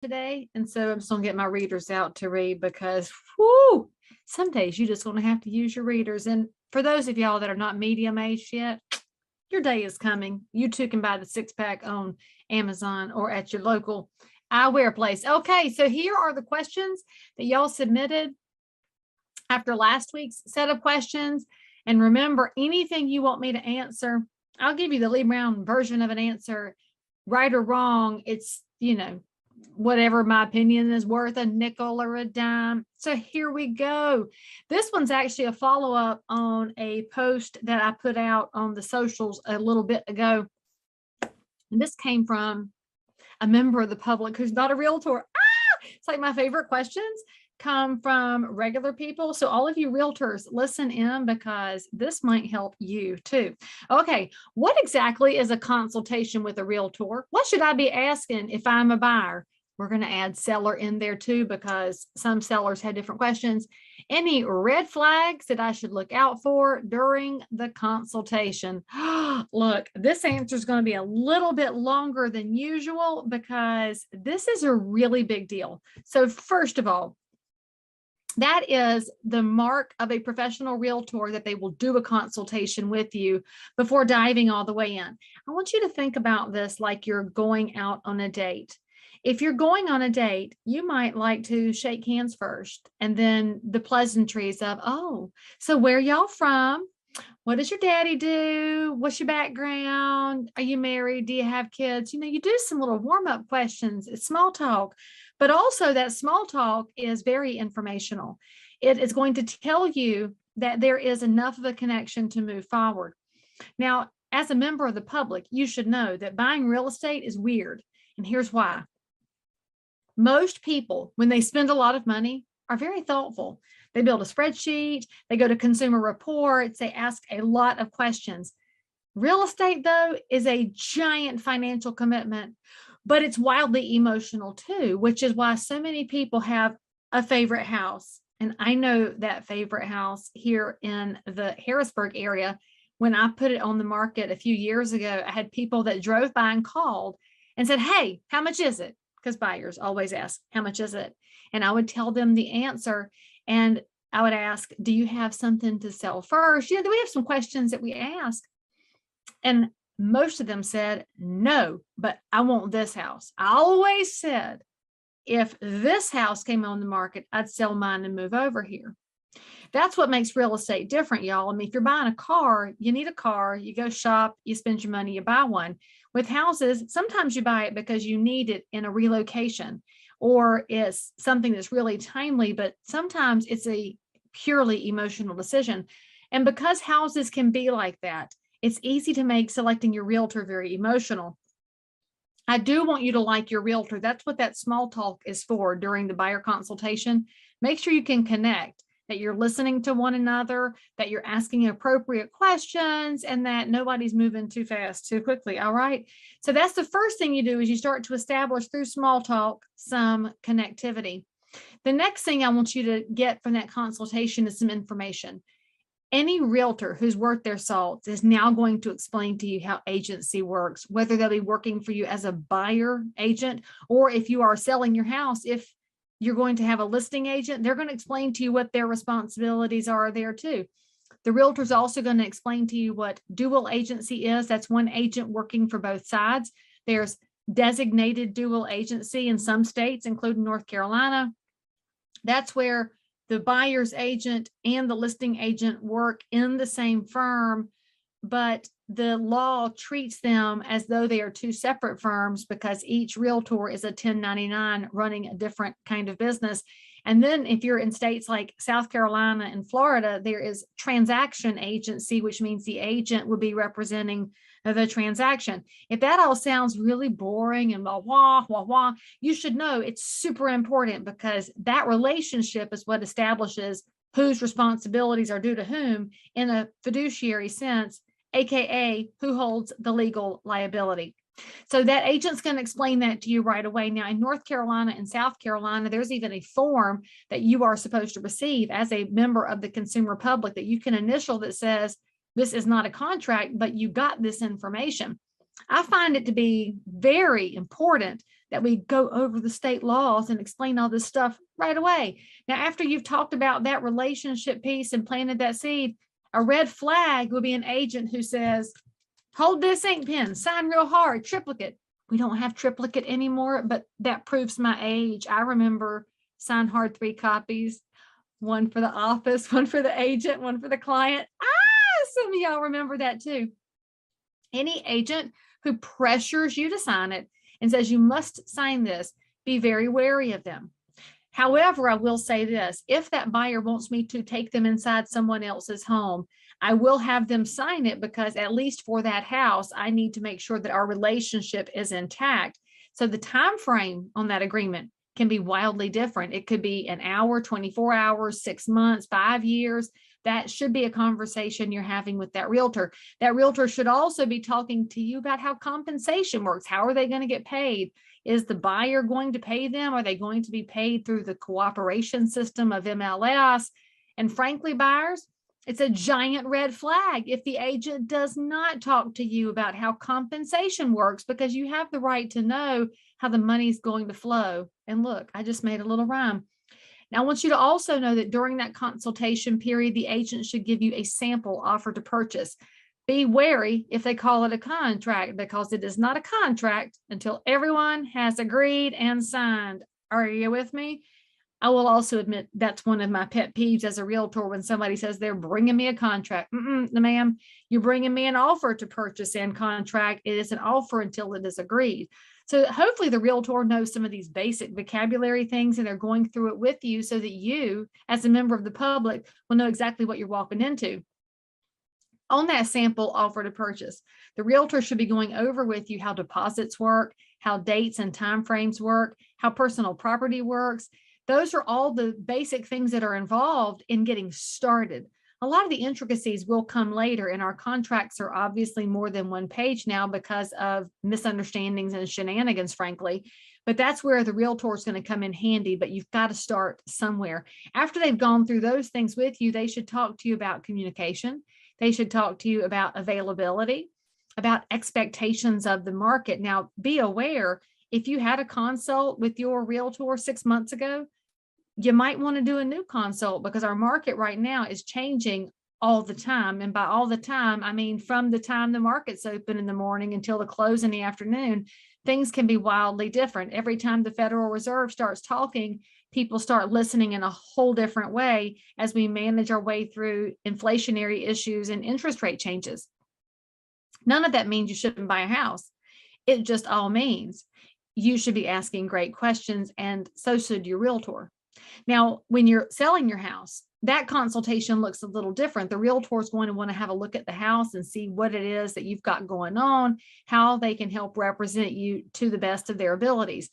today. And so I'm just going to get my readers out to read because, whoo, some days you just going to have to use your readers. And for those of y'all that are not medium aged yet, your day is coming. You too can buy the 6-pack on Amazon or at your local eyewear place. Okay, so here are the questions that y'all submitted after last week's set of questions. And remember, anything you want me to answer, I'll give you the Leigh Brown version of an answer, right or wrong. It's, whatever my opinion is worth, a nickel or a dime. So here we go. This one's actually a follow-up on a post that I put out on the socials a little bit ago. And this came from a member of the public who's not a realtor. It's like my favorite questions come from regular people. So all of you realtors, listen in because this might help you too. Okay, what exactly is a consultation with a realtor? What should I be asking if I'm a buyer? We're going to add seller in there too because some sellers had different questions. Any red flags that I should look out for during the consultation? Look, this answer is going to be a little bit longer than usual because this is a really big deal. So first of all, that is the mark of a professional realtor that they will do a consultation with you before diving all the way in. I want you to think about this like you're going out on a date. If you're going on a date, you might like to shake hands first and then the pleasantries of, oh, so where y'all from? What does your daddy do? What's your background? Are you married? Do you have kids? You do some little warm-up questions. It's small talk, but also that small talk is very informational. It is going to tell you that there is enough of a connection to move forward. Now, as a member of the public, you should know that buying real estate is weird. And here's why. Most people, when they spend a lot of money, are very thoughtful. They build a spreadsheet, they go to consumer reports, they ask a lot of questions. Real estate, though, is a giant financial commitment, but it's wildly emotional too, which is why so many people have a favorite house. And I know that favorite house here in the Harrisburg area. When I put it on the market a few years ago, I had people that drove by and called and said, hey, how much is it? Because buyers always ask, how much is it? And I would tell them the answer. And I would ask, do you have something to sell first? We have some questions that we ask. And most of them said, no, but I want this house. I always said, if this house came on the market, I'd sell mine and move over here. That's what makes real estate different, y'all. I mean, if you're buying a car, you need a car, you go shop, you spend your money, you buy one. With houses, sometimes you buy it because you need it in a relocation or it's something that's really timely, but sometimes it's a purely emotional decision. And because houses can be like that, it's easy to make selecting your realtor very emotional. I do want you to like your realtor. That's what that small talk is for during the buyer consultation. Make sure you can connect, that you're listening to one another, that you're asking appropriate questions, and that nobody's moving too fast, too quickly. All right. So that's the first thing you do is you start to establish through small talk some connectivity. The next thing I want you to get from that consultation is some information. Any realtor who's worth their salt is now going to explain to you how agency works, whether they'll be working for you as a buyer agent, or if you are selling your house, if you're going to have a listing agent, they're going to explain to you what their responsibilities are there too. The realtor is also going to explain to you what dual agency is. That's one agent working for both sides. There's designated dual agency in some states, including North Carolina. That's where the buyer's agent and the listing agent work in the same firm, but the law treats them as though they are two separate firms because each realtor is a 1099 running a different kind of business. And then if you're in states like South Carolina and Florida, there is transaction agency, which means the agent would be representing the transaction. If that all sounds really boring and wah, wah, wah, you should know it's super important because that relationship is what establishes whose responsibilities are due to whom in a fiduciary sense, AKA who holds the legal liability. So that agent's going to explain that to you right away. Now, in North Carolina and South Carolina, there's even a form that you are supposed to receive as a member of the consumer public that you can initial that says, this is not a contract, but you got this information. I find it to be very important that we go over the state laws and explain all this stuff right away. Now, after you've talked about that relationship piece and planted that seed, a red flag would be an agent who says, hold this ink pen, sign real hard, triplicate. We don't have triplicate anymore, but that proves my age. I remember sign hard 3 copies, one for the office, one for the agent, one for the client. Some of y'all remember that too. Any agent who pressures you to sign it and says you must sign this, be very wary of them. However, I will say this, if that buyer wants me to take them inside someone else's home, I will have them sign it, because at least for that house, I need to make sure that our relationship is intact. So the time frame on that agreement can be wildly different. It could be an hour, 24 hours, 6 months, 5 years. That should be a conversation you're having with that realtor. That realtor should also be talking to you about how compensation works. How are they going to get paid? Is the buyer going to pay them? Are they going to be paid through the cooperation system of MLS? And frankly, buyers, it's a giant red flag if the agent does not talk to you about how compensation works, because you have the right to know how the money's going to flow. And look, I just made a little rhyme. Now, I want you to also know that during that consultation period, the agent should give you a sample offer to purchase. Be wary if they call it a contract, because it is not a contract until everyone has agreed and signed. Are you with me? I will also admit that's one of my pet peeves as a realtor, when somebody says they're bringing me a contract. Ma'am, you're bringing me an offer to purchase and contract. It is an offer until it is agreed. So hopefully the realtor knows some of these basic vocabulary things, and they're going through it with you so that you, as a member of the public, will know exactly what you're walking into. On that sample offer to purchase, the realtor should be going over with you how deposits work, how dates and timeframes work, how personal property works. Those are all the basic things that are involved in getting started. A lot of the intricacies will come later, and our contracts are obviously more than one page now because of misunderstandings and shenanigans, frankly. But that's where the realtor is going to come in handy, but you've got to start somewhere. After they've gone through those things with you, they should talk to you about communication. They should talk to you about availability, about expectations of the market. Now, be aware, if you had a consult with your realtor 6 months ago, you might want to do a new consult, because our market right now is changing all the time. And by all the time, I mean from the time the market's open in the morning until the close in the afternoon, things can be wildly different. Every time the Federal Reserve starts talking, people start listening in a whole different way as we manage our way through inflationary issues and interest rate changes. None of that means you shouldn't buy a house. It just all means you should be asking great questions, and so should your realtor. Now, when you're selling your house, that consultation looks a little different. The realtor is going to want to have a look at the house and see what it is that you've got going on, how they can help represent you to the best of their abilities.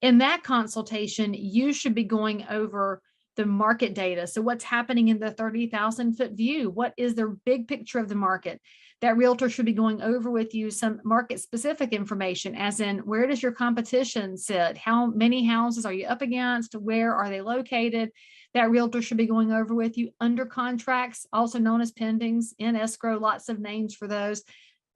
In that consultation, you should be going over the market data. So what's happening in the 30,000 foot view? What is the big picture of the market? That realtor should be going over with you some market specific information, as in, where does your competition sit? How many houses are you up against? Where are they located? That realtor should be going over with you under contracts, also known as pendings, in escrow, lots of names for those.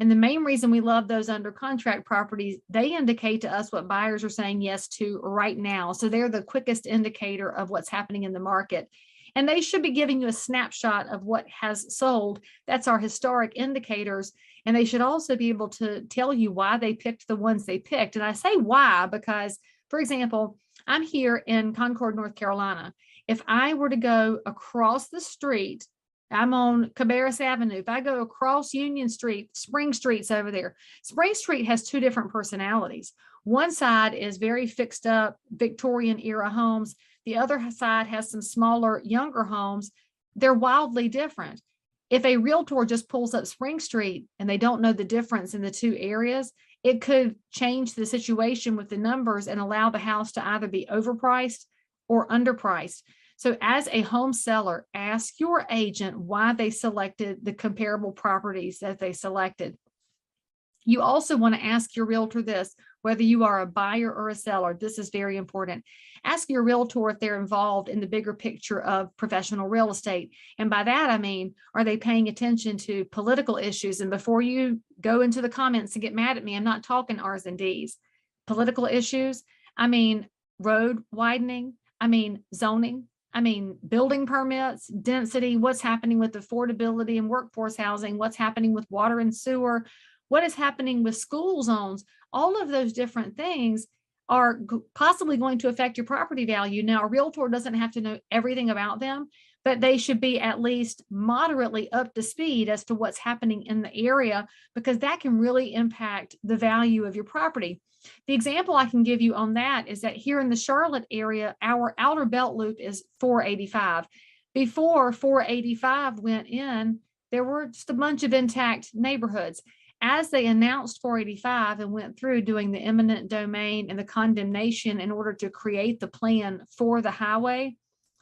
And the main reason we love those under contract properties, they indicate to us what buyers are saying yes to right now. So they're the quickest indicator of what's happening in the market. And they should be giving you a snapshot of what has sold. That's our historic indicators. And they should also be able to tell you why they picked the ones they picked. And I say why because, for example, I'm here in Concord, North Carolina. If I were to go across the street, I'm on Cabarrus Avenue. If I go across Union Street, Spring Street's over there. Spring Street has two different personalities. One side is very fixed up Victorian era homes. The other side has some smaller, younger homes. They're wildly different. If a realtor just pulls up Spring Street and they don't know the difference in the two areas, it could change the situation with the numbers and allow the house to either be overpriced or underpriced. So as a home seller, ask your agent why they selected the comparable properties that they selected. You also want to ask your realtor this, whether you are a buyer or a seller. This is very important. Ask your realtor if they're involved in the bigger picture of professional real estate. And by that, I mean, are they paying attention to political issues? And before you go into the comments and get mad at me, I'm not talking R's and D's. political issues. I mean, road widening. I mean, zoning. I mean, building permits, density, what's happening with affordability and workforce housing, what's happening with water and sewer, what is happening with school zones. All of those different things are possibly going to affect your property value. Now, a realtor doesn't have to know everything about them, but they should be at least moderately up to speed as to what's happening in the area, because that can really impact the value of your property. The example I can give you on that is that here in the Charlotte area, our outer belt loop is 485. Before 485 went in, there were just a bunch of intact neighborhoods. As they announced 485 and went through doing the eminent domain and the condemnation in order to create the plan for the highway,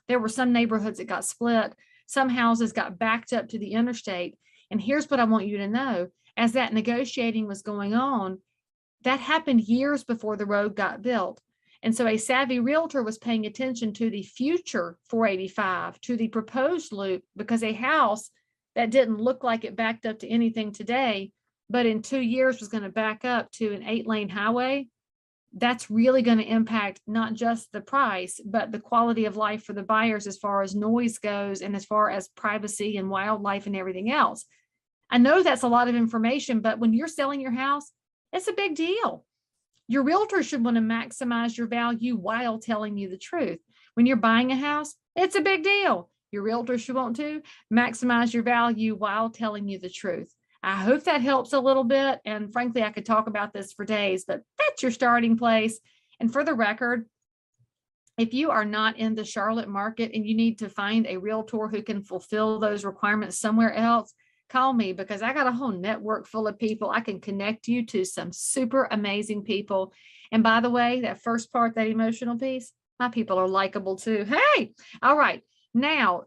there were some neighborhoods that got split. Some houses got backed up to the interstate. And here's what I want you to know. As that negotiating was going on, that happened years before the road got built. And so a savvy realtor was paying attention to the future 485, to the proposed loop, because a house that didn't look like it backed up to anything today, but in 2 years was going to back up to an 8-lane highway, that's really going to impact not just the price, but the quality of life for the buyers as far as noise goes and as far as privacy and wildlife and everything else. I know that's a lot of information, but when you're selling your house, it's a big deal. Your realtor should want to maximize your value while telling you the truth. When you're buying a house, it's a big deal. Your realtor should want to maximize your value while telling you the truth. I hope that helps a little bit. And frankly, I could talk about this for days, but that's your starting place. And for the record, if you are not in the Charlotte market and you need to find a realtor who can fulfill those requirements somewhere else, call me, because I got a whole network full of people. I can connect you to some super amazing people. And by the way, that first part, that emotional piece, my people are likable too. Hey, all right. Now,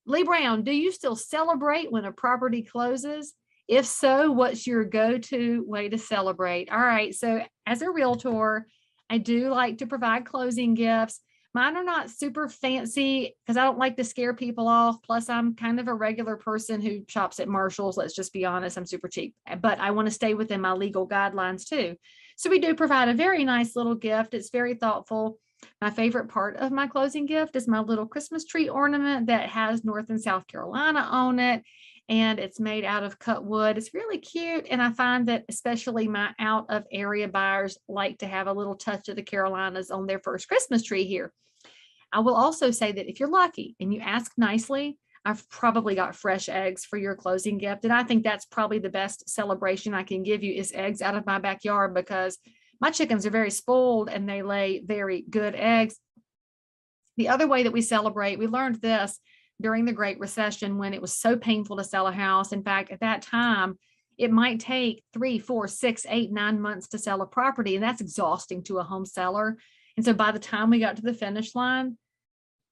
Leigh Brown, do you still celebrate when a property closes? If so, what's your go-to way to celebrate? All right. So as a realtor, I do like to provide closing gifts. Mine are not super fancy because I don't like to scare people off. Plus, I'm kind of a regular person who shops at Marshall's. Let's just be honest, I'm super cheap, but I want to stay within my legal guidelines too. So we do provide a very nice little gift. It's very thoughtful. My favorite part of my closing gift is my little Christmas tree ornament that has North and South Carolina on it. And it's made out of cut wood. It's really cute. And I find that especially my out of area buyers like to have a little touch of the Carolinas on their first Christmas tree here. I will also say that if you're lucky and you ask nicely, I've probably got fresh eggs for your closing gift. And I think that's probably the best celebration I can give you is eggs out of my backyard, because my chickens are very spoiled and they lay very good eggs. The other way that we celebrate, we learned this during the Great Recession when it was so painful to sell a house. In fact, at that time, it might take 3, 4, 6, 8, 9 months to sell a property. And that's exhausting to a home seller. And so by the time we got to the finish line,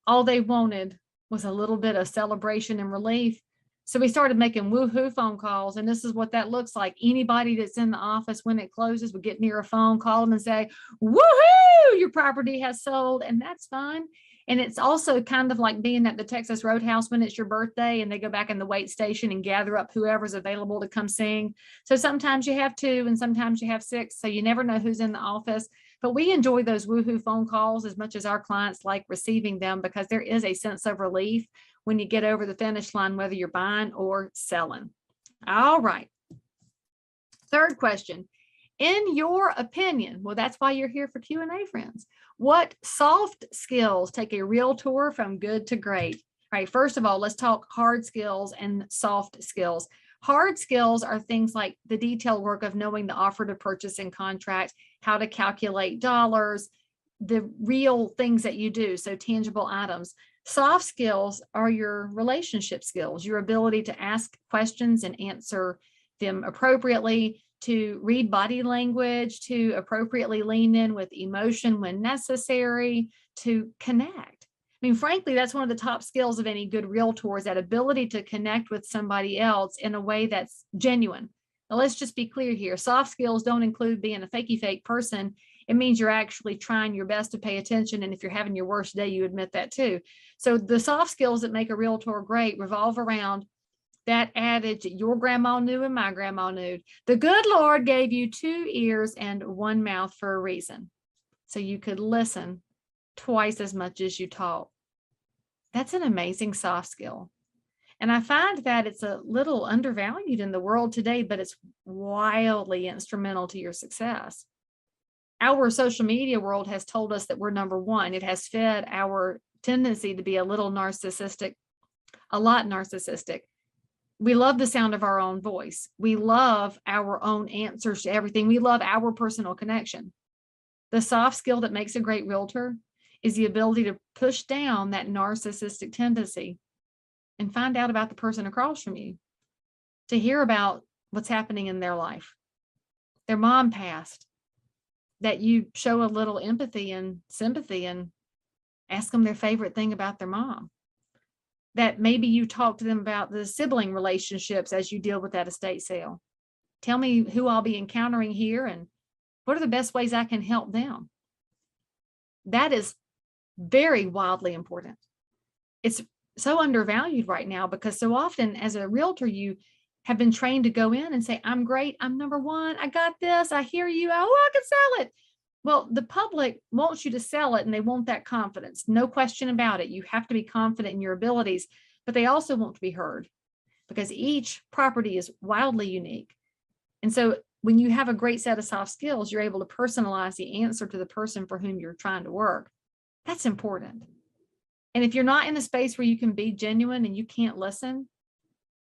all they wanted was a little bit of celebration and relief. So we started making woohoo phone calls. And this is what that looks like. Anybody that's in the office when it closes would get near a phone, call them and say, woohoo, your property has sold. And that's fine. And it's also kind of like being at the Texas Roadhouse when it's your birthday and they go back in the wait station and gather up whoever's available to come sing. So sometimes you have 2 and sometimes you have 6. So you never know who's in the office. But we enjoy those woohoo phone calls as much as our clients like receiving them, because there is a sense of relief when you get over the finish line, whether you're buying or selling. All right. Third question. In your opinion, well, that's why you're here for Q&A, friends. What soft skills take a realtor from good to great? All right, first of all, let's talk hard skills and soft skills. Hard skills are things like the detailed work of knowing the offer to purchase and contract, how to calculate dollars, the real things that you do, so tangible items. Soft skills are your relationship skills, your ability to ask questions and answer them appropriately, to read body language, to appropriately lean in with emotion when necessary, to connect. I mean, frankly, that's one of the top skills of any good realtor, is that ability to connect with somebody else in a way that's genuine. Now, let's just be clear here. Soft skills don't include being a fakey fake person. It means you're actually trying your best to pay attention. And if you're having your worst day, you admit that too. So the soft skills that make a realtor great revolve around That adage that your grandma knew and my grandma knew. The good Lord gave you 2 ears and 1 mouth for a reason, so you could listen twice as much as you talk. That's an amazing soft skill. And I find that it's a little undervalued in the world today, but it's wildly instrumental to your success. Our social media world has told us that we're number one. It has fed our tendency to be a little narcissistic, a lot narcissistic. We love the sound of our own voice. We love our own answers to everything. We love our personal connection. The soft skill that makes a great realtor is the ability to push down that narcissistic tendency and find out about the person across from you, to hear about what's happening in their life. Their mom passed, that you show a little empathy and sympathy and ask them their favorite thing about their mom. That maybe you talk to them about the sibling relationships as you deal with that estate sale. Tell me who I'll be encountering here and what are the best ways I can help them. That is very wildly important. It's so undervalued right now because so often as a realtor, you have been trained to go in and say, I'm great, I'm number one, I got this, I hear you, I can sell it. Well, the public wants you to sell it and they want that confidence. No question about it. You have to be confident in your abilities, but they also want to be heard because each property is wildly unique. And so when you have a great set of soft skills, you're able to personalize the answer to the person for whom you're trying to work. That's important. And if you're not in a space where you can be genuine and you can't listen,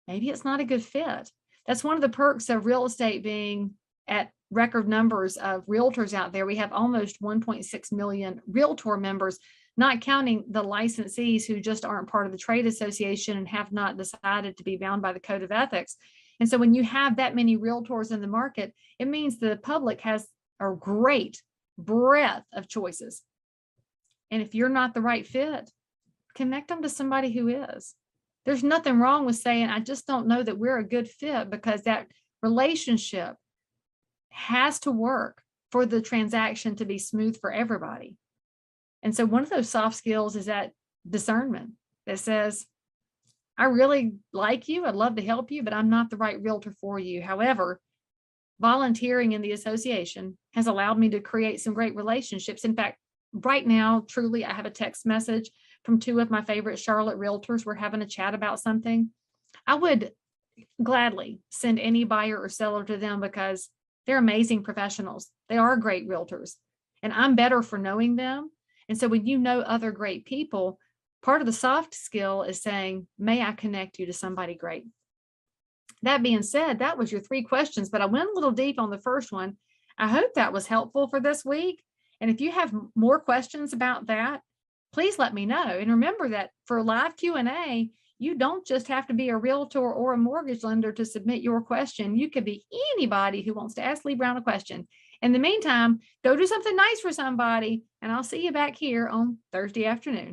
maybe it's not a good fit. That's one of the perks of real estate being at record numbers of realtors out there. We have almost 1.6 million realtor members, not counting the licensees who just aren't part of the trade association and have not decided to be bound by the code of ethics. And so when you have that many realtors in the market, it means the public has a great breadth of choices. And if you're not the right fit, connect them to somebody who is. There's nothing wrong with saying, I just don't know that we're a good fit, because that relationship has to work for the transaction to be smooth for everybody. And so one of those soft skills is that discernment that says, I really like you, I'd love to help you, but I'm not the right realtor for you. However, volunteering in the association has allowed me to create some great relationships. In fact, right now, truly, I have a text message from 2 of my favorite Charlotte realtors. We're having a chat about something. I would gladly send any buyer or seller to them because they're amazing professionals. They are great realtors, and I'm better for knowing them. And so when you know other great people, part of the soft skill is saying, may I connect you to somebody great? That being said, that was your 3 questions, but I went a little deep on the first one. I hope that was helpful for this week. And if you have more questions about that, please let me know. And remember that for live Q&A, you don't just have to be a realtor or a mortgage lender to submit your question. You could be anybody who wants to ask Leigh Brown a question. In the meantime, go do something nice for somebody, and I'll see you back here on Thursday afternoon.